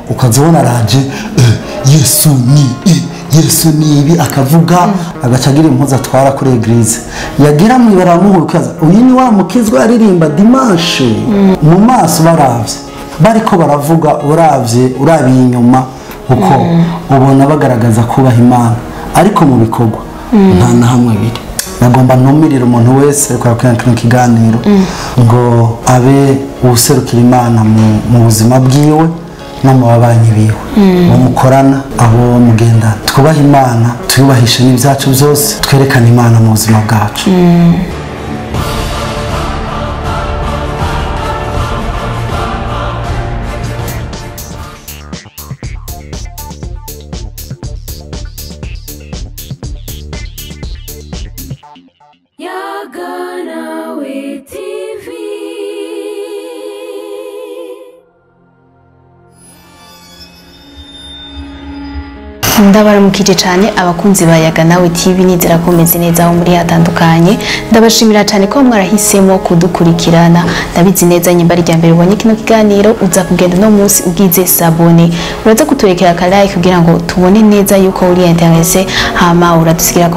ukazibona araje Yesu ni ibi akavuga agacagira impuzu atwara kuri eglise yagira mu baramuhukaza uyu ni wa mukizwa aririmba dimanche mu maso baravye bariko baravuga urabiye inyuma uko ubona bagaragaza kubaha Imana ariko mu bikorwa nta na hamwe biri nagomba ntumirira umuntu wese ariko yakwiye kiganiro ngo abe userukira Imana mu buzima bwiwe no mu babanyi biwe mukorana abo mugenda twubaha Imana tuyubahishe n'ibyacu byose twerekana Imana mu buzima bwacu ndabaramukije cyane abakunzi ba Yaga Nawe TV nizera ko meze neza aho muri hatandukanye ndabashimira cyane ko mwarahisemo kudukurikirana ndabizi neza nyimba rya mbere ubonye kino kiganiro uza kugenda no munsi ugize sabone uraza kuturekera ka like kugira ngo tubone neza yuko uri interesse hama uradusigira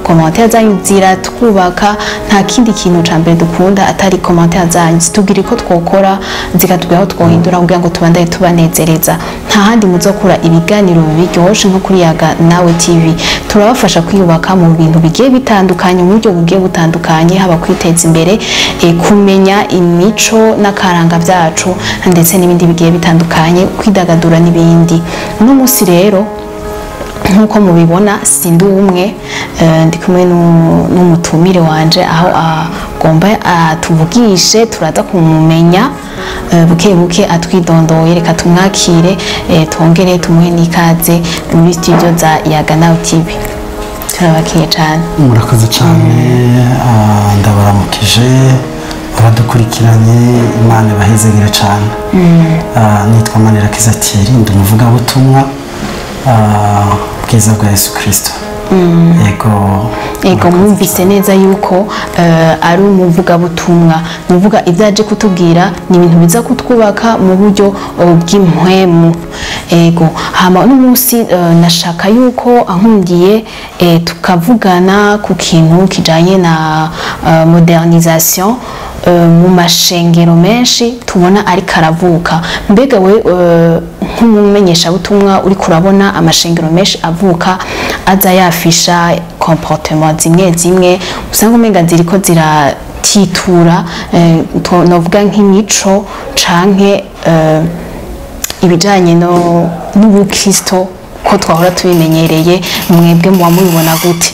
commentaire zanyu zira twubaka nta kindi kintu cyambere dukunda atari commentaire zanyu tubwire ko twokora zikatubwira aho twohindura kugira ngo tubandaye tubanezereza nta handi muzokura ibiganiro biryoshye kuri Yaga Nawe TV turabafasha kwiyubaka mu bintu bigiye bitandukanye mu buryo bugiye butandukanye haba kwiteza imbere kumenya imico n'akaranga byacu ndetse n'ibindi bigiye bitandukanye kwidagadura n'ibindi no musi rero nkuko mubibona sindi umwe ndi kumwe n'umutumire wanje aho agomba atuvugishe turaza kumumenya buke atwidondoye reka tumwakire twongere tumuhe n'ikaze muri studio za Yaga Nawe TV turabakiye cyane murakoze cyane ndabaramukije abadukurikiranye Imana bahezegere cyane nitwa Manirakiza Thierry ndi umuvugabutumwa bwiza bwa Yesu Kristo ego mwumvise neza yuko ari umuvugabutumwa nuvuga ibyaje kutubwira ni ibintu biza kutwubaka mu buryo bw'impwemu ego hama n'umunsi nashaka yuko ahungiye tukavugana ku kintu kijanye na modernisation mu mashengero menshi tubona ari karavuka mbega we nk'umumenyesha butumwa uri kurabona amashengero menshi avuka aza yafisha comportement zimwe usanga umenga ziriko ziratitura novuga nk'imico canke ibijanye n'ubukristo ko twahora tubimenyereye mwebwe muba mubibona gute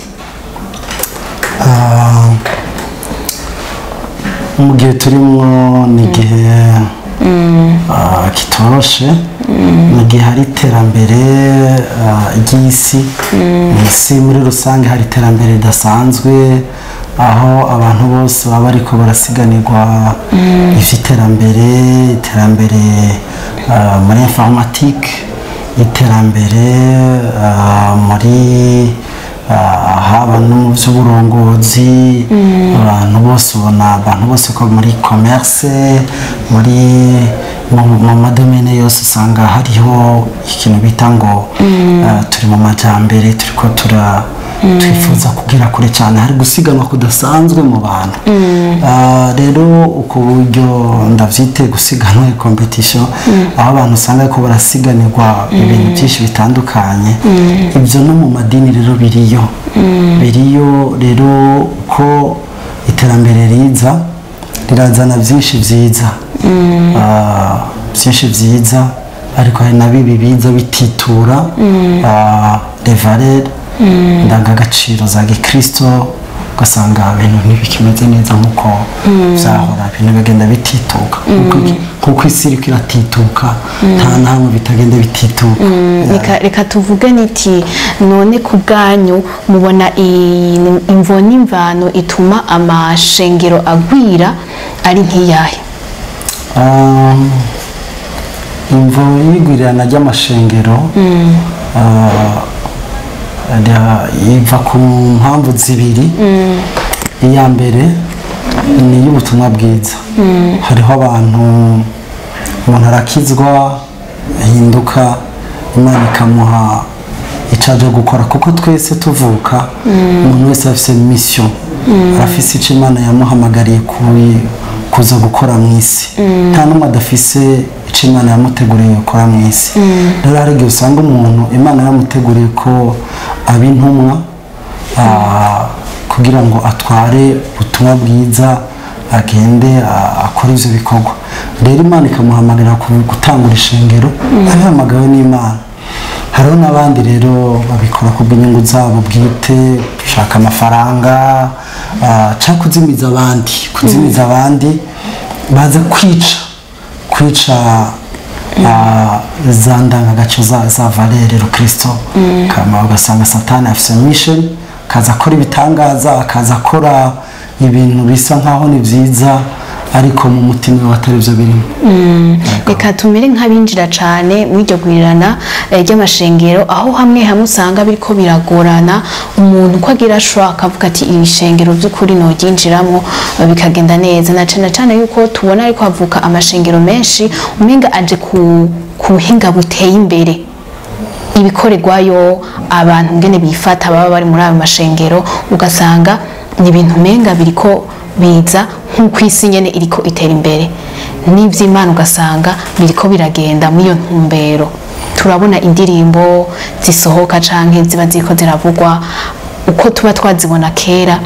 mu gihe turimo n'igihe kitoroshe mu gihe hari iterambere ry'isi isi muri rusange hari iterambere ridasanzwe aho abantu bose baba ariko barasiganirwa iterambere muri informatique iterambere muri haba no mu by'uburongozi abantu bose ubona abantu bose ko muri commerce muri mu madomene yose usanga hariho ikintu bita ngo turi mu majambere turiko twifuza kugira kure cyane hari gusiganwa kudasanzwe mu bantu rero uko buryo ndavyite gusiganwa competition aho abantu usanga ko barasiganirwa ibintu byinshi bitandukanye ibyo no mu madini rero biriyo rero ko iterambere rirazana byinshi byiza ariko hari na bibi biza bititura les valeurs ndangagaciro za gikristo ugasanga ibintu ntibikimeze neza nkuko byahora ibintu bigenda bitituka kuko isi iriko iratituka nta namwe bitagenda bitituka reka tuvuge niti none ku bwanyu mubona imvo n'imvano ituma amashengero agwira ari nk'iyahe imvo y'igwirirana ry'amashengero iva ku mpamvu zibiri iya mbere ni y'ubutumwa bwiza hariho abantu umuntu arakizwa ahinduka Imana ikamuha icaje gukora kuko twese tuvuka umuntu wese afise mission arafise ico Imana yamuhamagariye kuza gukora mu isi nta n'umwe adafise ico Imana yamuteguriye gukora mu isi rero hari igihe usanga umuntu Imana yamuteguriye ko aba intumwa kugira ngo atware ubutumwa bwiza agende akora ivyo bikorwa rero Imana ikamuhamagarira gutangura ishengero abihamagawe n'Imana hariho n'abandi rero babikora kubw'inyungu zabo bwite gushaka amafaranga cyangwa kuzimiza abandi baza kwica za ndangagaciro za valere Kristo kama ugasanga Satani afise mission kaza akora ibitangaza akaza akora ibintu bisa nkaho ni vyiza ariko mu mutima we atari byo birimo reka tumere nk'abinjira cyane mw'iryo gurirana ry'amashengero aho hamwe usanga biriko biragorana umuntu ko agira ashaka avuga ati iri shengero by'ukuri no ryinjiramo bikagenda neza na cyane yuko tubona ariko havuka amashengero menshi umenga aje ku buhinga buteye imbere ibikorerwayo abantu ngene bifata baba bari muri ayo mashengero ugasanga ni ibintu menga biriko biza nk'uko isi nyene iriko itera imbere n'ivy'Imana ugasanga biriko biragenda muri iyo ntumbero turabona indirimbo zisohoka canke ziba ziko ziravugwa uko tuba twazibona kera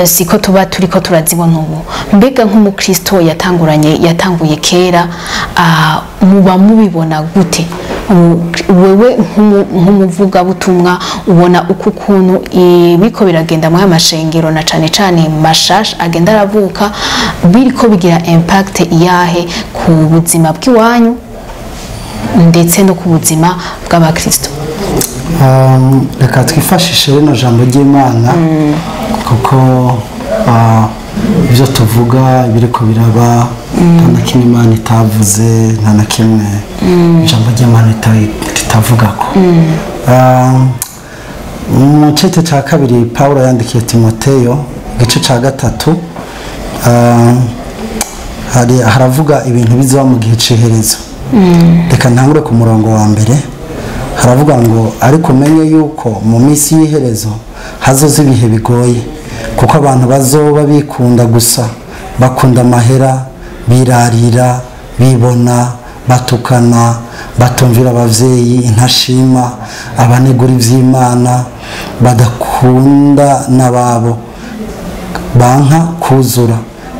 siko tuba turiko turazibona ubu mbega nk'umukristo yatanguye kera muba mubibona gute wewe nk'umuvuga butumwa ubona uko kuntu biko biragenda mu amashengero na cane mashasha agenda aravuka biriko bigira impact iyahe ku buzima bw'iwanyu ndetse no ku buzima bw'abakristo reka twifashishe rino jambo ry'Imana kuko ibyo tuvuga biriko biraba nta na kimwe Imana itavuze nta na kimwe ijambo ry'Imana ritavuga ko mu cete cya kabiri Pawulo yandikiye Timoteyo igice cya 3 haravuga ibintu bizaba mu gihe c'iherezo reka ntangure ku murongo wa mbere haravuga ngo ariko menye yuko mu minsi y'iherezo hazoza ibihe bigoye kuko abantu bazoba bikunda gusa bakunda amahera birarira bibona batukana batumvira abavyeyi intashima abanegura ivy'Imana badakunda n'ababo banka kuzura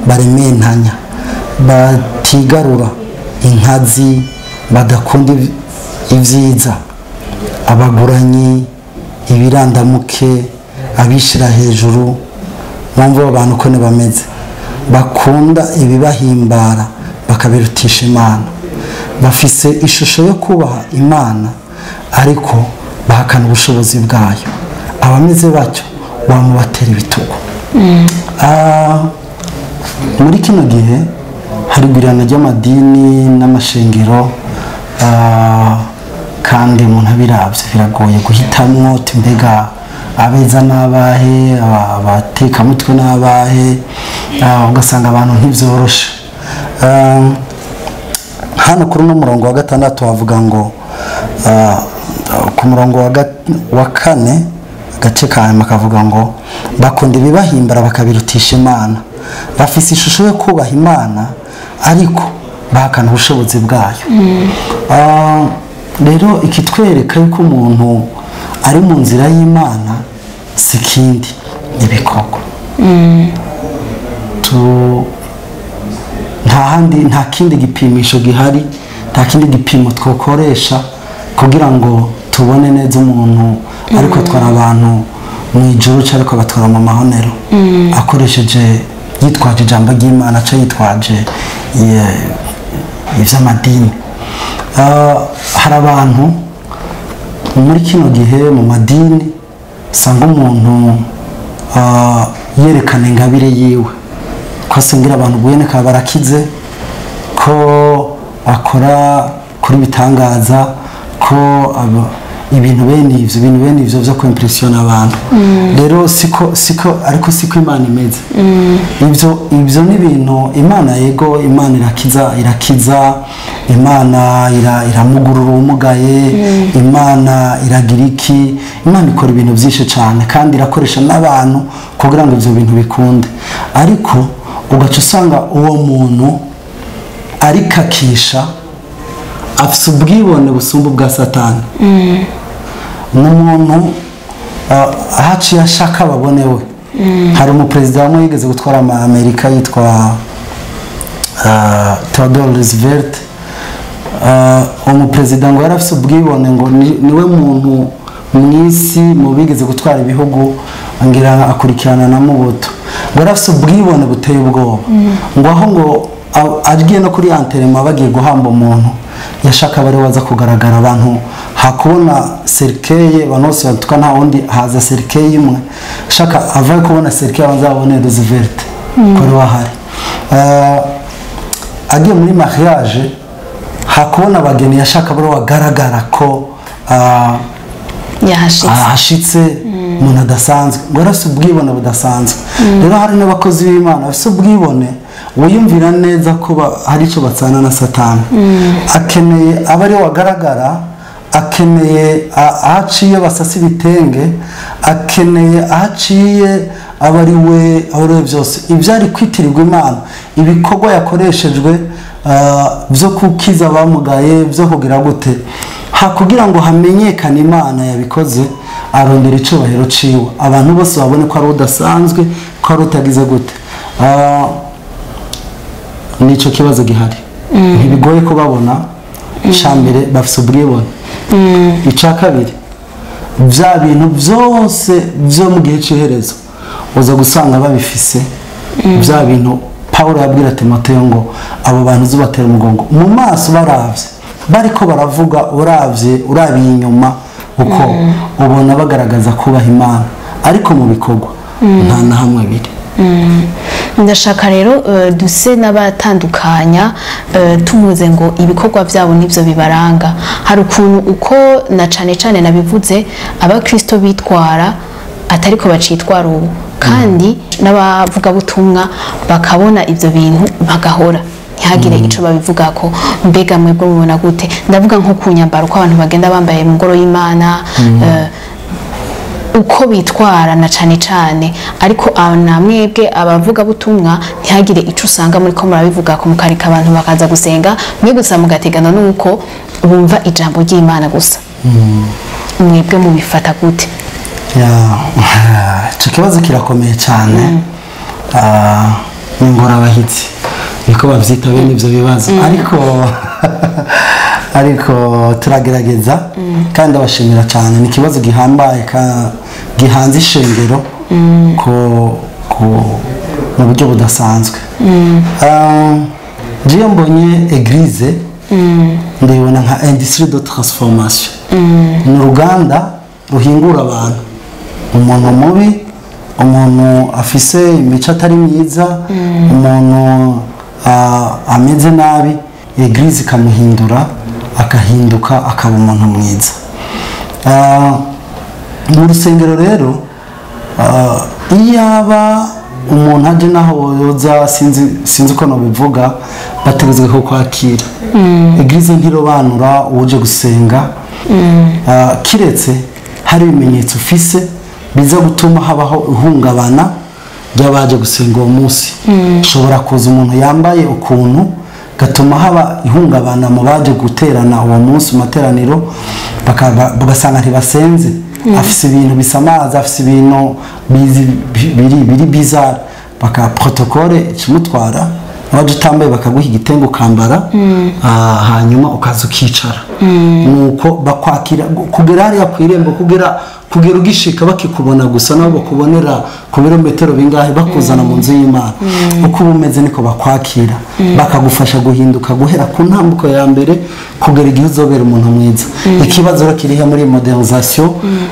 barementanya batigarura inkazi badakunda ivyiza abaguranyi ibirandamuke abishira hejuru mwumva abantu ko ne bameze bakunda ibibahimbara bakabirutisha Imana bafise ishusho yo kubaha Imana ariko bahakana ubushobozi bwayo abameze batyo wamubatera ibitugu muri kino gihe hari gurirana ry'amadini n'amashengero kandi umuntu abiravye biragoye guhitamwo mbega abeza n'abahe abateka mutwe n'abahe ugasanga abantu ntivyoroshe hano kuri no murongo wa 6 havuga ngo ku murongo wa 4 gace kanyuma kavuga ngo bakunda ibibahimbara bakabirutisha Imana bafise ishusho yo kubaha Imana ariko bahakana ubushobozi bwayo rero ikitwereka yuko umuntu ari mu nzira y'Imana sikindi nibikoko nta kindi gipimisho gihari nta kindi gipimo twokoresha kugira ngo tubone neza umuntu ariko twara abantu mu ijuru cyariko batwara mu mahonero akoresheje yitwaje ijambo ry'Imana cyo yitwaje ivy'amadini hari abantu muri kino gihe mu madini sanga umuntu yerekana ingabire yiwe ko asengira abantu buboneka barakize ko akora kuri bitangaza ko ibintu bene ivyo vyo kwimpressiona abantu rero siko ariko siko Imana imeze ivyo ni ibintu Imana yego Imana irakiza Imana iramugurura umugaye Imana iragira iki Imana ikora ibintu byinshi cyane kandi irakoresha n'abantu kugira ngo ivyo bintu bikunde ariko ugaca usanga uwo muntu arikakisha afise ubwibone busumba bwa Satani n'umuntu ahaciye ashaka babonewe hari umuperezida wamwe yigeze gutwara Amerika yitwa Theodore Roosevelt umuperezida ngo yarafise ubwibone ngo niwe muntu mwisi mu bigeze gutwara ibihugu ngira akurikirana na Mobutu ngo yarafise ubwibone buteye ubwoba ngo aho ngo agiye no kuri anterema bagiye guhamba umuntu yashaka bari waza kugaragara abantu hakubona serikeye banose batuka nta wundi haza serikeye imwe shaka avaye kubona serikeye abanzabone Roosevelt kuri wahari agiye muri mariage hakubona abageni yashaka bari wagaragara ko yahashitse umuntu adasanzwe ngo yarafise ubwibone budasanzwe rero hari n'abakozi b'Imana bafise ubwibone wiyumvira neza ko hari icyo batsana na Satani akeneye abari wagaragara akeneye ahaciye basasa ibitenge akeneye ahaciye abari we byose ibyari kwitirirwa Imana ibikorwa yakoreshejwe byo kukiza abamugaye byo kugira gute kugira ngo hamenyekane Imana yabikoze arondera icubahiro ciwe abantu bose babone ko ari udasanzwe ko ari utagize gute nico kibazo gihari ntibigoye ko babona cyambere bafise ubwibone ica kabiri bya bintu byose byo mu gihe cy'iherezo uza gusanga babifise bya bintu Paulo yabwira Timoteyo ngo abo bantu zubatera umugongo mu maso baravye bariko baravuga urabiye inyuma uko ubona bagaragaza kubaha Imana ariko mu bikorwa nta na hamwe biri ndashaka rero duse n'abatandukanya tuvuze ngo ibikorwa byabo nibyo bibaranga hari ukuntu uko na cane nabivuze abakristo bitwara atari ko bacitwara ubu kandi n'abavuga butumwa bakabona ibyo bintu bagahora ntihagire ico babivuga ko mbega mwebwe mubona gute ndavuga nko kunyambara uko abantu bagenda bambaye mu ngoro y'Imana uko bitwara na cane ariko namwebwe abavuga butumwa ntihagire ico usanga muri ko murabivuga ko mukarika abantu bakaza gusenga mwe gusa mugategana nuko bumva ijambo ry'Imana gusa mwebwe mubifata gute ico kibazo kirakomeye cyane n'ingorabahitsi niko bavyita bene ivyo bibazo ariko turagerageza kandi abashimira cyane ni kibazo gihambaye gihanze ishengero mu buryo budasanzwe jiyo mbonye eglise ndibona nka industrie de transformation ni uruganda ruhingura abantu umuntu mubi umuntu afise imico atari myiza umuntu ameze nabi eglise ikamuhindura akahinduka akaba umuntu mwiza mu rusengero rero iyaba umuntu aje naho yoza sinzi uko nobivuga bategezwe ko kwakira eglise ntirobanura uje gusenga kiretse hari ibimenyetso ufise biza gutuma habaho ihungabana ry'abaje gusenga uwo munsi ushobora kuza umuntu yambaye ukuntu gatuma haba ihungabana mu baje guterana uwo munsi materaniro bagasanga ntibasenze afise ibintu bisamaza afise ibintu biri bizarre baka protocole kimutwara abaje utambaye bakaguha igitengo kambara hanyuma ukaza ukicara nuko bakwakira kugera hariya kwirembo kugera ugishika bakikubona gusa nabo bakubonera ku birometero bingahe bakuzana mu nzu y'Imana uko bumeze niko bakwakira bakagufasha guhinduka guhera ku ntambuko ya mbere kugera igihe uzobera umuntu mwiza ikibazo kirihe muri modernisation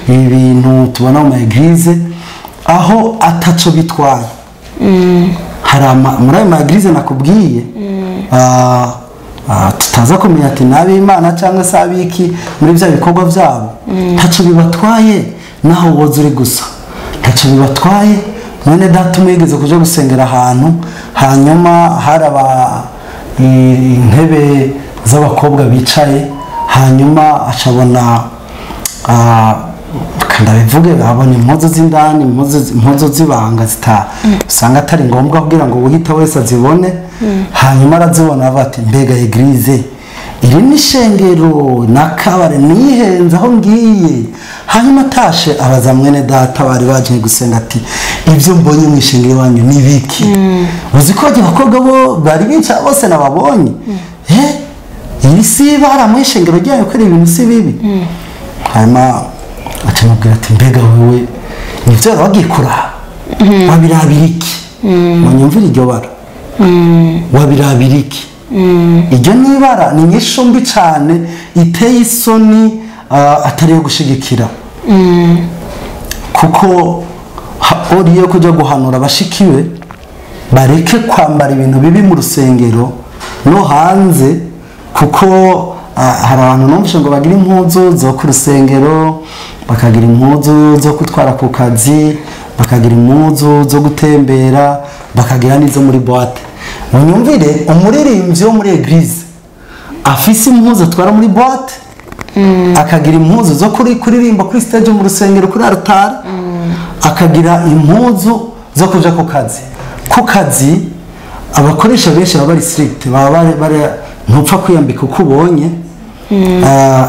ibintu tubona mu eglise aho ataco bitwaye hari muri ayo eglise nakubwiye tutaza kumenya ati n'ab'Imana cyangwa se abiki muri bya bikorwa byabo ntacyo bibatwaye naho woza uri gusa ntacyo bibatwaye. Mwene data umwigeze kuja gusengera ahantu hanyuma haraba intebe z'abakobwa bicaye hanyuma acabona kandabivuge abona impuzu z'indani impuzu z'ibanga usanga atari ngombwa kugira ngo uhita wese azibone hanyuma arazibona avuga ati mbega eglise iri ni shengero nakabare nihenze aho ngiye. Hanyuma atashe abaza mwene data bari baje gusenga ati ibyo mbonye mu ishengero wanyu ni biki? Uzi ko abakobwa bo bari bica bose nababonye iri si bara mu ishengero ryayo ko ari ibintu si bibi. Hanyuma atamubwira ati mbega wewe nivyo wagiye kuraba wabirabira iki? Munyumvira iryo bara wabirabira iki? Iryo nibara ni nyisho mbi cyane iteye isoni atari yo gushigikira kuko oriyo kujya guhanura abashikiwe bareke kwambara ibintu bibi mu rusengero no hanze kuko hari abantu numvise ngo bagira impuzu zo ku rusengero bakagira impuzu zo gutwara ku kazi bakagira impuzu zo gutembera bakagira n'izo muri boîte. Munyumvire umuririmbyi wo muri eglise afise impuzu atwara muri boîte akagira impuzu zo kuririmba kuri stage mu rusengero kuri altar akagira impuzu zo kuja ku kazi abakoresha benshi baba bari strict baba bari ntupfa kwiyambika uko ubonye.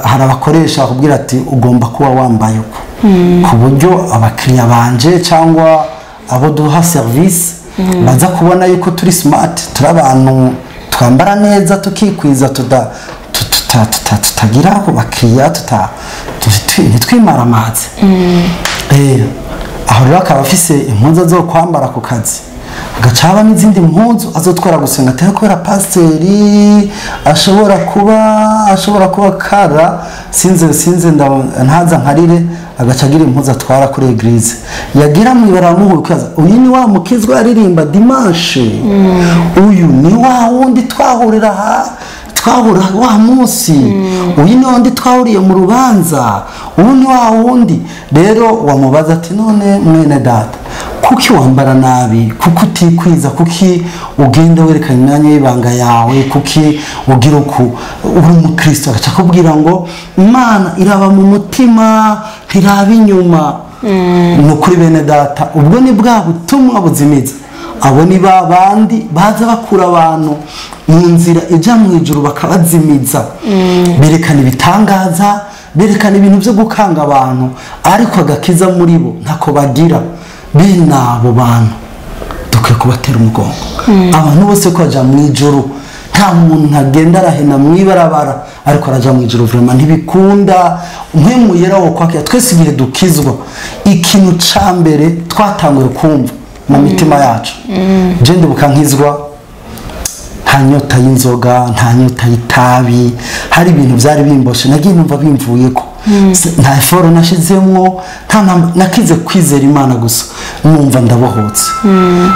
Hari abakoresha bakubwira ati ugomba kuba wambaye uko ku buryo abakiriya banje cyangwa abo duha service baza kubona yuko turi smart turi abantu twambara neza tukikwiza tutagira ku bakiriya ntitwimara amazi. Aho rero akaba afise impuzu zo kwambara ku kazi agacaba n'izindi mpuzu azotwara gusenga atari kubera pasiteri ashobora kuba kara sinze ntaza nkarire agacagira impuzu atwara kuri eglise yagira mu ibara muhukaza uyu ni wa mukizwa aririmba dimanche uyu ni wa wundi twahurira wa munsi uyu ni wundi twahuriye mu rubanza uyu ni wa wundi. Rero wamubaza ati none mwene data kuki wambara nabi kuki utikwiza kuki ugenda werekana imyanya y'ibanga yawe kuki ugira uku uri umukristo agaca kubwira ngo Imana iraba mu mutima ntiraba inyuma. Nukuri bene data ubwo ni bwa butumwa buzimiza abo ni babandi baza bakura abantu mu nzira ijya mu ijuru bakabazimiza berekana ibitangaza berekana ibintu byo gukanga abantu ariko agakiza muri bo ntako bagira. Bene abo bantu dukwiye kubatera umugongo. Abantu bose ko baja mu ijuru nta muntu ntagenda arahena mu ibarabara ariko araja mu ijuru vraiment ntibikunda. Mpemu yera wo kwakira twese igihe dukizwa ikintu ca mbere twatanguye kumva mu mitima yacu je ndibuka nkizwa nta nyota y'inzoga nta nyota y'itabi hari ibintu byari bimboshe nagiye numva bimvuyeko nta effort nashizemwo nakize kwizera Imana gusa numva ndabohotse.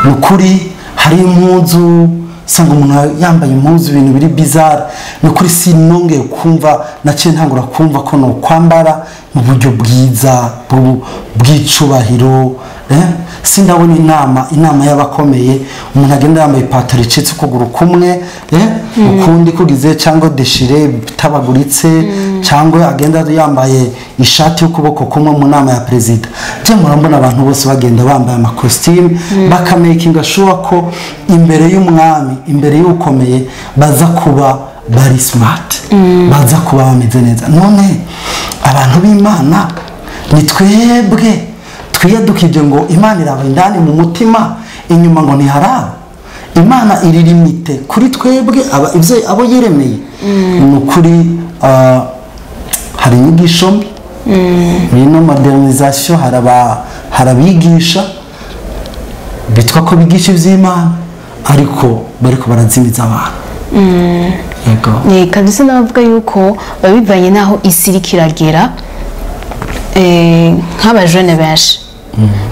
Nukuri hari impuzu sanga umuntu yambaye impuzu ibintu biri bizarre nukuri sinongeye kumva naciye ntangura kumva ko no kwambara mu buryo bwiza bw'icubahiro. Sindabona inama y'abakomeye umuntu agenda yambaye ipataro icitse ukuguru kumwe ukundi kugize cyangwa deshire bitabaguritse cyangwa agenda yambaye ishati y'ukuboko kumwe mu nama ya president. Je murambona abantu bose bagenda bambaye ama costume bakamakinga sure ko imbere y'umwami imbere y'ukomeye baza kuba bari smart baza kuba bameze neza. None abantu b'Imana ni twebwe twiyadukije ngo Imana iraba indani mu mutima inyuma ngo ntiharaba. Imana iri limite kuri twebwe abo yiremeye. Nukuri hari inyigisho mbi no modernisation harabigisha bitwa ko bigisha ivy'Imana ariko bariko barazimiza abantu. Yego ni kabisa navuga yuko babivanye naho isi kiragera nk'abajene benshi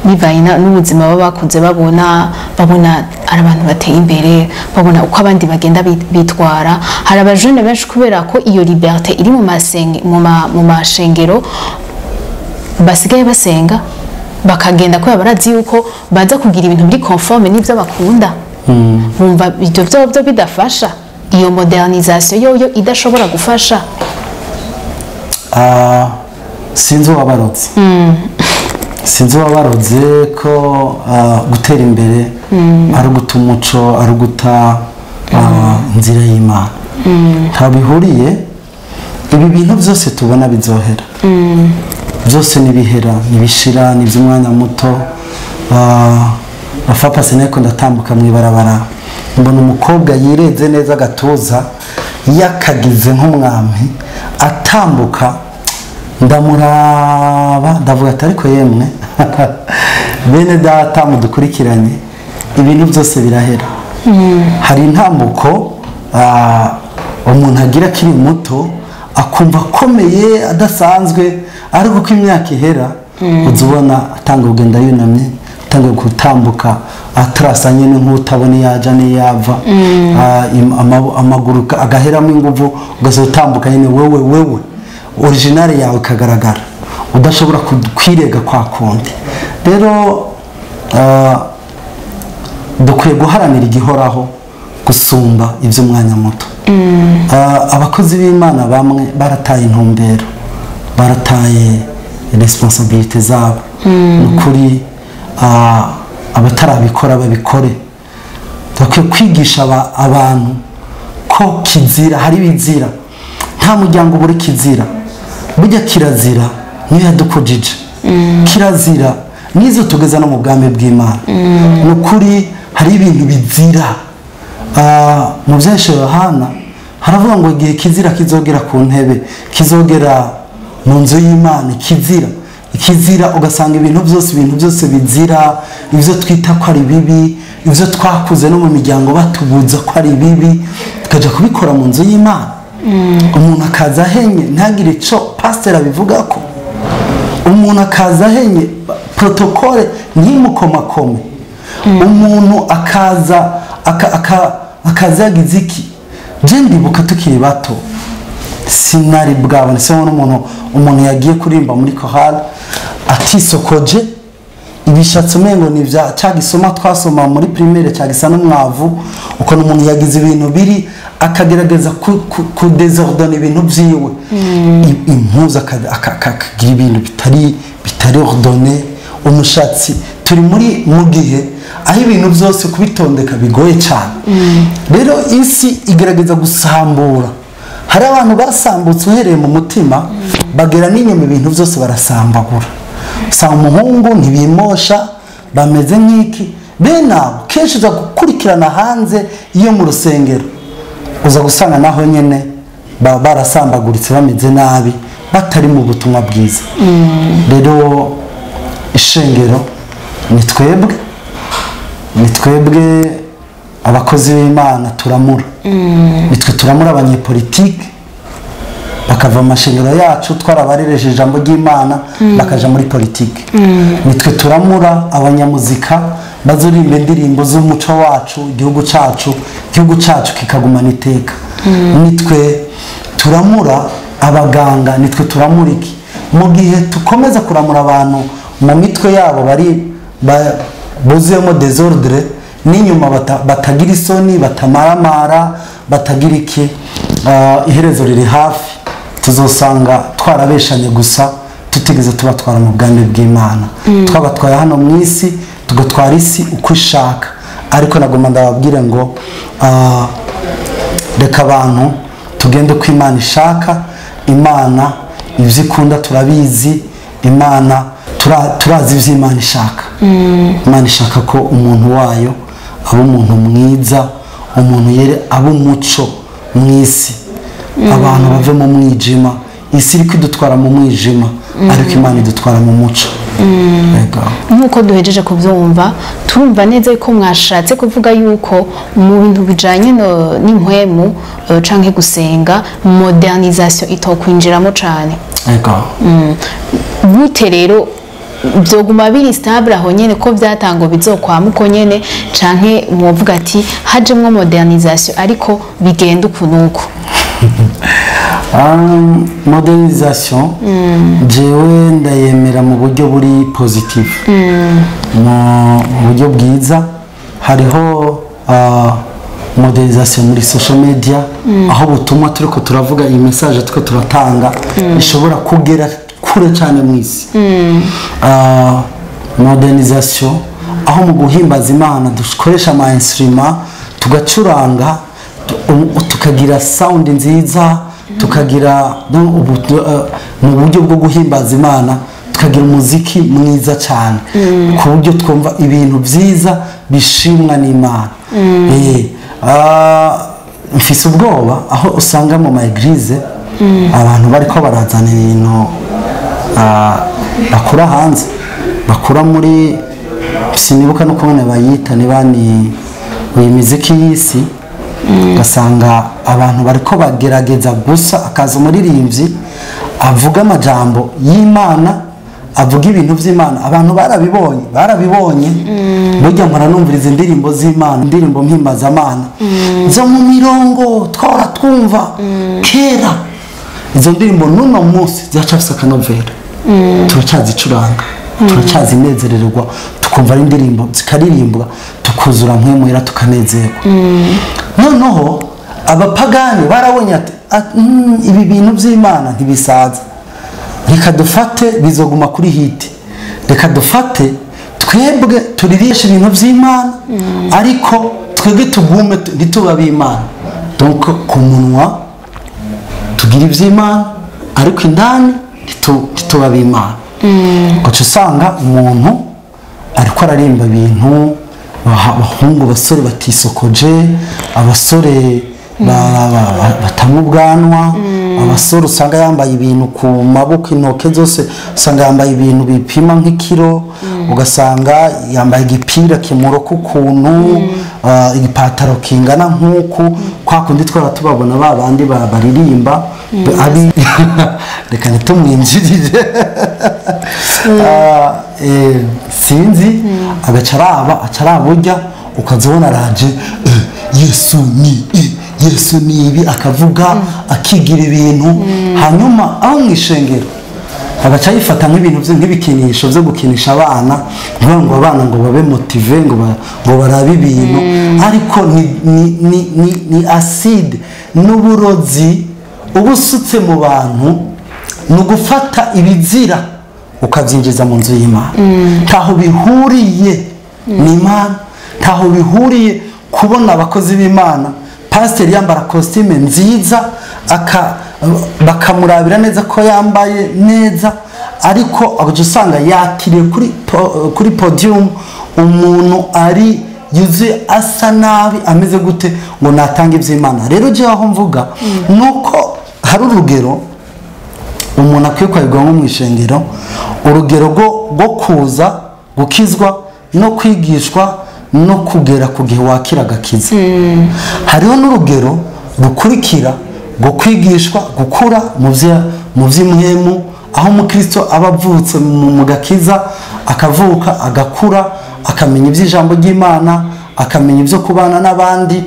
bivanye n'ubuzima baba bakunze babona ari abantu bateye imbere babona uko abandi bagenda bitwara hari abajene benshi kubera ko iyo liberté iri mu mashengero basigaye basenga bakagenda kubera barazi yuko baza kugira ibintu biri conforme n'ibyo bakunda bumva ibyo byo bidafasha iyo modernisation yoyo idashobora gufasha sinzi wabarotse sinzi wabarotse ko gutera imbere ari guta umuco ari guta inzira y'Imana ntabihuriye ibi bintu byose tubona bizohera byose nibihera nibishira niby'umwanya muto bafapa seneko ndatambuka mu ibarabara mbona umukobwa yireze neza gatuza yakagize nk'umwami atambuka ndamuraba ndavuga ati ariko yemwe bene data mudukurikiranye ibintu byose birahera hari intambuko umuntu agira akiri muto akumva akomeye adasanzwe ariko uko imyaka ihera uzubona atanga kugenda yunamye atanga gutambuka atrasanye nk'utabona yaja n'iyava amaguru agaheramo inguvu ugasotambuka nyine wewe original yawe kagaragara udashobora kwirega kwa konti rero dukwiye guharanira igihoraho gusumba iby'umwanya muto abakozi b'Imana bamwe barataye intumbero barataye responsabilité zabo nukuri abatarabikora babikore bakwiye kwigisha abantu ko kizira hari bizira nta muryango buri kizira burya kirazira niyo yadukujije kirazira nizo tugeza no mu bwami bw'Imana nukuri hari ibintu bizira mu byeshe Yohana haravuga ngo igihe kizira kizogera ku ntebe kizogera mu nzu y'Imana ikizira ugasanga ibintu byose bizira ibyo twita ko ari bibi ibyo twakuze no mu miryango batubuza ko ari bibi tukaja kubikora mu nzu y'Imana umuntu akaza ahenye ntagire ico pastor abivuga ko umuntu akaza ahenye protocole ntimukomakome umuntu akaza yagize iki je ndibuka tukiri bato sinari bwabone se umuntu yagiye kurimba muri chorale atisokoje ibishatse umengo ni vya cagisoma twasoma muri primaire cagisa n'umwavu uko umuntu yagize ibintu biri akagerageza ku désordonner ibintu vyiwe impuza akagira ibintu bitari ordonné umushatsi turi mu gihe aho ibintu byose kubitondeka bigoye cyane rero isi igerageza gusambura hari abantu basambutse uhereye mu mutima bagera n'inyuma ibintu byose barasambagura usanga umuhungu ntibimosha bameze nk'iki bene abo kenshi uza gukurikirana hanze iyo mu rusengero uza gusanga naho nyine barasambaguritse bameze nabi batari mu butumwa bwiza rero ishengero ni twebwe abakozi b'Imana turamura nitwe turamura abanyepolitike bakava mu mashengero yacu twarabarereje ijambo ry'Imana bakaja muri politike nitwe turamura abanyamuzika bazorimba indirimbo z'umuco wacu igihugu cacu kikagumana iteka nitwe turamura abaganga nitwe turamura iki mu gihe tukomeza kuramura abantu mu mitwe yabo bari buzuyemo désordre n'inyuma batagira isoni batamaramara batagira iki iherezo riri hafi tuzosanga twarabeshanye gusa tutigeze tubatwara mu bwami bw'Imana twabatwaye hano mu isi tugatwara isi uko ishaka ariko nagomba ndababwire ngo reka abantu tugende ko Imana ishaka Imana ibyo ikunda turabizi Imana turazi ibyo Imana ishaka Imana ishaka ko umuntu wayo aba umuntu mwiza umuntu aba umuco mu isi abantu bave mu mwijima isi iri kwidutwara mu mwijima ariko Imana idutwara mu muco nk'uko duhejeje kubyumva turumva neza ko mwashatse kuvuga yuko mu bintu bijanye n'impwemu canke gusenga modernisation itokwinjiramo cane gute rero byoguma biri stable aho nyene ko byatango bizokwama uko nyene canke muvuga ati hajemwo modernisation ariko bigenda ukunuko? Modernisation jewe ndayemera mu buryo buri positive, mu buryo bwiza. Hariho modernisation muri social media, aho butumwa turiko turavuga iyi message turiko turatanga ishobora kugera kure cyane mwisi. Modernisation aho mu guhimbaza Imana dukoresha ama instrument tugacuranga, tukagira sound nziza, tukagira mu buryo bwo guhimbaza Imana tukagira umuziki mwiza cyane ku buryo twumva ibintu byiza bishimwa n'Imana. Mfise ubwoba aho usanga mu maeglise abantu bariko barazana ibintu bakura hanze, bakura muri sinibuka no kubona bayita nibani uyu muziki y'isi, gasanga abantu bariko bagerageza gusa akaza umuririmbyi avuga amajambo y'Imana, avuga ibintu by'Imana. Abantu barabibonye burya mpora numviriza indirimbo z'Imana, indirimbo mpimbazamana zo mu mirongo twara twumva kera. Izo ndirimbo n'uno munsi zacafise akanovera, turacyazicuranga, turacyazinezererwa, tukumva ari indirimbo zikaririmbwa tukuzura mpwemwera tukanezerwa. Noneho abapagani barabonye ati ibi bintu by'Imana ntibisaza, reka dufate bizoguma kuri hiti, reka dufate twebwe turirisha ibintu by'Imana ariko twebwe tugume ntituba b'Imana. Donc ku munwa tugira iby'Imana ariko indani ntituba b'Imana. Ugaca usanga umuntu ariko ararimba ibintu, abahungu basore batisokoje, abasore batamwe ubwanwa, abasore usanga yambaye ibintu ku maboko, intoke zose usanga yambaye ibintu bipima nk'ikiro, ugasanga yambaye igipira kimuroka ukuntu, igipataro kingana nk'uku kwa kundi twara tubabona babandi baririmba abi reka nitumwinjirire sinzi acaraba urya ukazibona araje Yesu ni ibi akavuga akigira ibintu, hanyuma aho mwishengero agaca yifata nk'ibintu nk'ibikinisho byo gukinisha abana, ngo abana ngo babe motive ngo barabe ibintu, ariko ni acide n'uburozi ubusutse mu bantu, ni ugufata ibizira ukabyinjiza mu nzu y'Imana. Ntaho bihuriye n'Imana, ntaho bihuriye kubona abakozi b'Imana pasiteri yambara costume nziza bakamurabira neza ko yambaye neza, ariko agace usanga yakiriye kuri podium umuntu ari yuzuye asa nabi ameze gute ngo natanga iby'Imana. Rero je aho mvuga nuko hari urugero umuntu akwiye kwagwa mu mwishengero, urugero rwo kuza gukizwa no kwigishwa no kugera ku gihe wakira agakiza. Hariho n'urugero rukurikira rwo kwigishwa gukura mu by'imhemu, aho umukristo aba avutse mu gakiza, akavuka agakura, akamenya iby'ijambo ry'Imana, akamenya ibyo kubana n'abandi,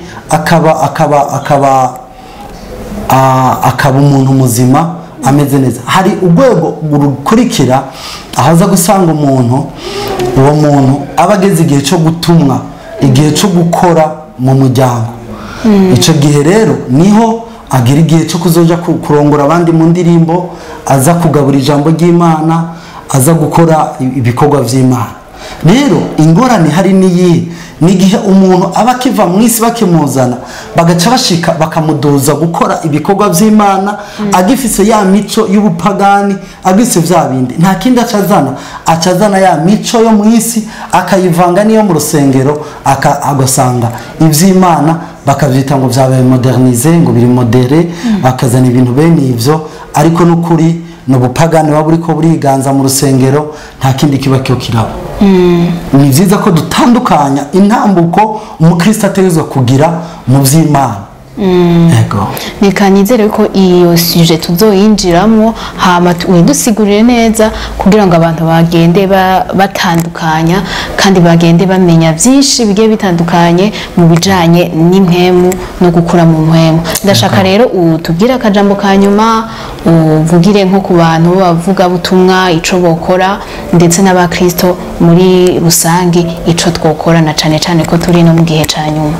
akaba umuntu muzima ameze neza. Hari urwego rukurikira aho aza gusanga uwo muntu aba ageze igihe cyo gutumwa, igihe cyo gukora mu muryango. Icyo gihe rero niho agira igihe cyo kuzoja kurongora abandi mu ndirimbo, aza kugabura ijambo ry'Imana, aza gukora ibikorwa by'Imana. Rero ingorane hari n'igihe umuntu aba akiva mu isi bakimuzana bagaca bashika bakamudoza gukora ibikorwa by'Imana, agifise ya mico y'ubupagani, agifise vya bindi, nta kindi acazana ya mico yo mu isi akayivanga niyo mu rusengero, agasanga iby'Imana bakavyita ngo vyabaye modernize, ngo biri modere, bakazana ibintu bene ivyo, ariko n'ukuri n'ubupagani waba uriko buriganza mu rusengero, nta kindi kiba cyo kiraba. Ni byiza ko dutandukanya intambuko umukristo ategerezwa kugira mu by'Imana. yego reka nizere ko iyo sujet tuzoyinjiramo hama dusigurire neza kugira ngo abantu bagende batandukanya kandi bagende bamenya byinshi bigiye bitandukanye mu bijanye n'impemu no gukura mu mpemu. Ndashaka rero utubwire akajambo ka nyuma uvugire nko ku bantu bavuga butumwa ico bokora ndetse n'abakristo muri rusangi ico twokora na cane cane ko turi no mu gihe ca nyuma.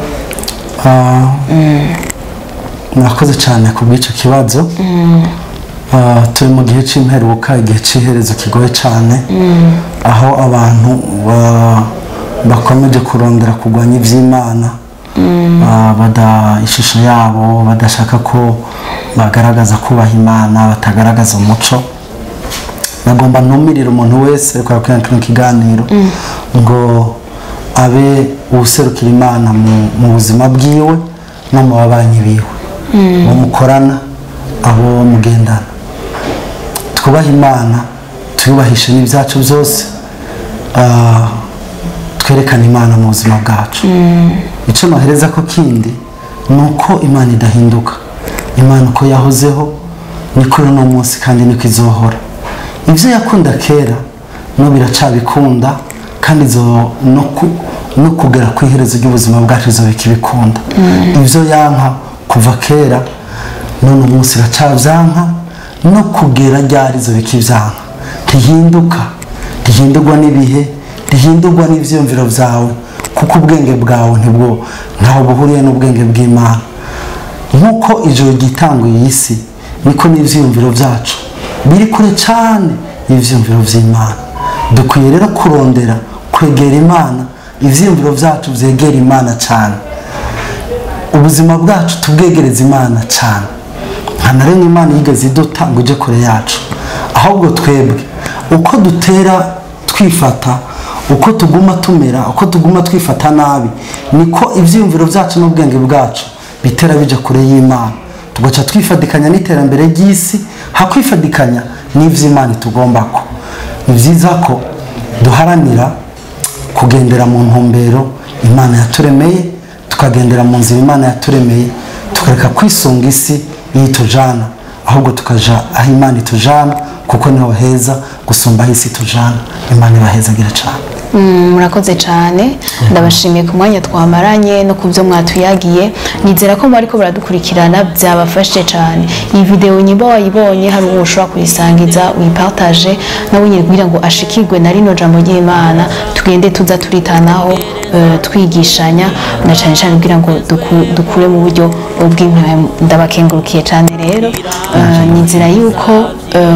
Murakoze cyane ku bw'icyo kibazo. Turi mu gihe cy'imperuka, igihe cy'iherezo kigoye cyane, aho abantu bakomeje kurondera kurwanya iby'Imana, ishusho yabo badashaka ko bagaragaza kubaha Imana, batagaragaza umuco. Nagomba ntumirire umuntu wese ariko arakwira kino kiganiro ngo abe userukira Imana mu buzima bwiwe no mu babanyi biwe, bo mukorana, abo mugendana. Twubaha Imana, tuyubahishe n'ibyacu byose, twerekana Imana mu buzima bwacu. Icyo nohereza ko kindi ni uko Imana idahinduka. Imana uko yahozeho niko no munsi kandi niko izohora. Ibyo yakunda kera no biracabikunda kandi no kugera ku iherezo ry'ubuzima bwacu zo bikibikunda. Ibyo yanka kuva kera none umunsi iracabyanka no kugera ryari zo bikibyanka. Ntihindurwa n'ibihe, ntihindurwa n'ivyumviro vyawe, kuko ubwenge bwawe ntaho buhuriye n'ubwenge bw'Imana. Nkuko ijoro gitanguye isi niko n'ivyumviro vyacu biri kure cyane y'ivyumviro vy'Imana. Dukwiye rero kurondera kwegera Imana, ivyumviro vyacu vyegera Imana cyane, ubuzima bwacu tubwegereza Imana cyane. Ntanarenge Imana yigeze idutanga uje kure yacu, ahubwo twebwe uko dutera twifata, uko tuguma tumera, uko tuguma twifata nabi, niko ivyumviro vyacu n'ubwenge bwacu bitera bija kure y'Imana. Tugaca twifadikanya n'iterambere ry'isi, hakwifadikanya n'ivy'Imana tugombako. Ni vyiza ko duharanira kugendera mu ntumbero Imana yaturemeye, tukagendera mu nzira Imana yaturemeye, tukareka kwisunga isi yitujana, ahubwo tukaja aho Imana itujana, kuko niho heza gusumba aho isi itujana. Imana ibahezagira cyane. Murakoze cyane, ndabashimiye ku mwanya twamaranye no kubyo mwatuyagiye. Nizera ko bariko baradukurikirana byabafashe cyane. Iyi video nyimba wayibonye hari uwo ushobora kuyisangiza, uyipartage nawe nyine kugira ngo ashikirwe na rino jambo ry'Imana, tugende tuza turitanaho twigishanya na cyane cyane kugira ngo dukure mu buryo bw'impemu. Ndabakengurukiye cyane rero, nizera yuko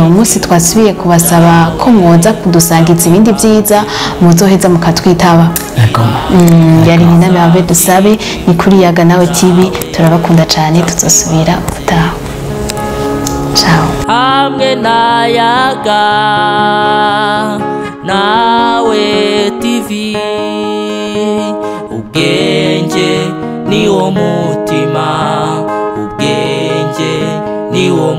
umunsi twasubiye kubasaba ko mwoza kudusangiza ibindi byiza muzoheza mukatwitaba. Yari inama yawe dusabe ni kuri Yaga Nawe TV. Turabakunda cyane, tuzosubira ubutaha. Ciao. Hamwe na Yaga Nawe TV, ubwenge ni wo mutima, ubwenge ni wo